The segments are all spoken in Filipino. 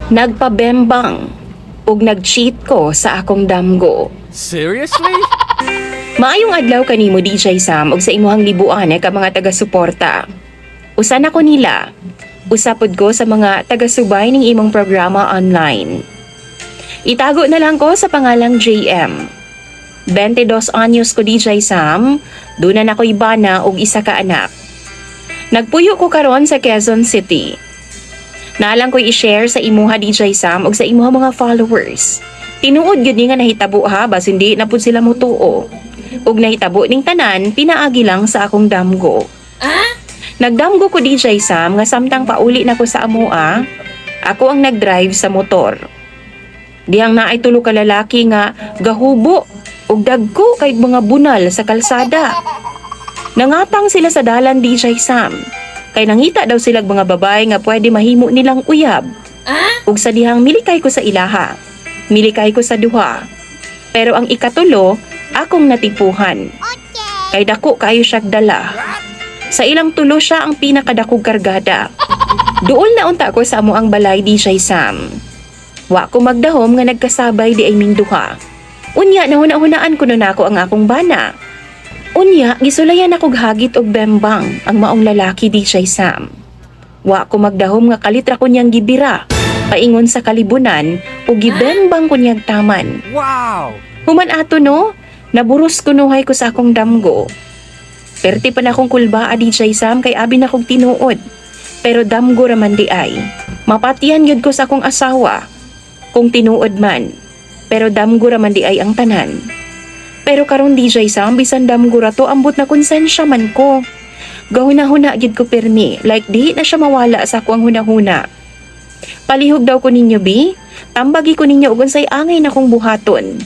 Nagpabembang ug nag-cheat ko sa akong damgo. Seriously? Maayong adlaw kanimo DJ Sam ug sa imuhang libuan ka mga taga-suporta. Usa na ko nila. Usapod ko sa mga taga-subay ning imong programa online. Itago na lang ko sa pangalang JM. 22 anyos ko DJ Sam, dunan ako ibana og isa ka anak. Nagpuyo ko karon sa Quezon City. Naalang ko'y i-share sa imuha DJ Sam ug sa imuha mga followers. Tinuod gyud ni nga nahitabo ha, bas hindi na pud sila motuo. Ug nahitabo ning tanan pinaagi lang sa akong damgo. Nagdamgo ko DJ Sam nga samtang pauli na ko sa amoa, ako ang nagdrive sa motor. Dihang naay tulo ka lalaki nga gahubo ug dagko kay mga bunal sa kalsada. Nangatang sila sa dalan DJ Sam. Kay nangita daw silang mga babae nga pwede mahimo nilang uyab. Ug sa dihang milikay ko sa ilaha, milikay ko sa duha. Pero ang ikatulo, akong natipuhan. Kay dako kayo siya dala. Sa ilang tulo siya ang pinakadakog kargada. Duol na unta ko sa amo ang balay DJ Sam. Wa ko magdahom nga nagkasabay di ay ming duha. Unya na hunahunaan ko nun ako ang akong bana. Unya, gisulayan akog hagit og bembang ang maong lalaki DJ Sam. Wa ko magdahom nga kalitra ko niyang gibira, paingon sa kalibunan o gibembang ko niyang taman. Wow! Human ato no, naburos kunuhay ko sa akong damgo. Perti pa na akong kulbaa DJ Sam kay abi na kong tinuod. Pero damgo raman di ay. Mapatihan yun ko sa akong asawa. Kung tinuod man. Pero damgo raman di ay ang tanan. Pero karon DJ Sam, bisan damgo ra to, ambot na konsensya man ko. Gahuna-huna gid ko permi, like di na siya mawala sa akong hunahuna. Palihog daw ko ninyo bi, tambagi ko ninyo ug unsay angay na kong buhaton.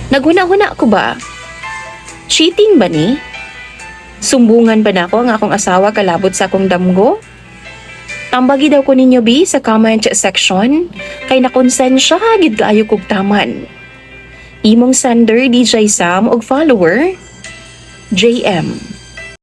Naghuna-huna ko ba? Cheating ba ni? Sumbungan ba na ako ang akong asawa kalabot sa akong damgo? Tambagi daw ko ninyo bi sa comment section, kay nakonsensya gid kaayo kog taman. Imong sender DJ Sam og follower JM.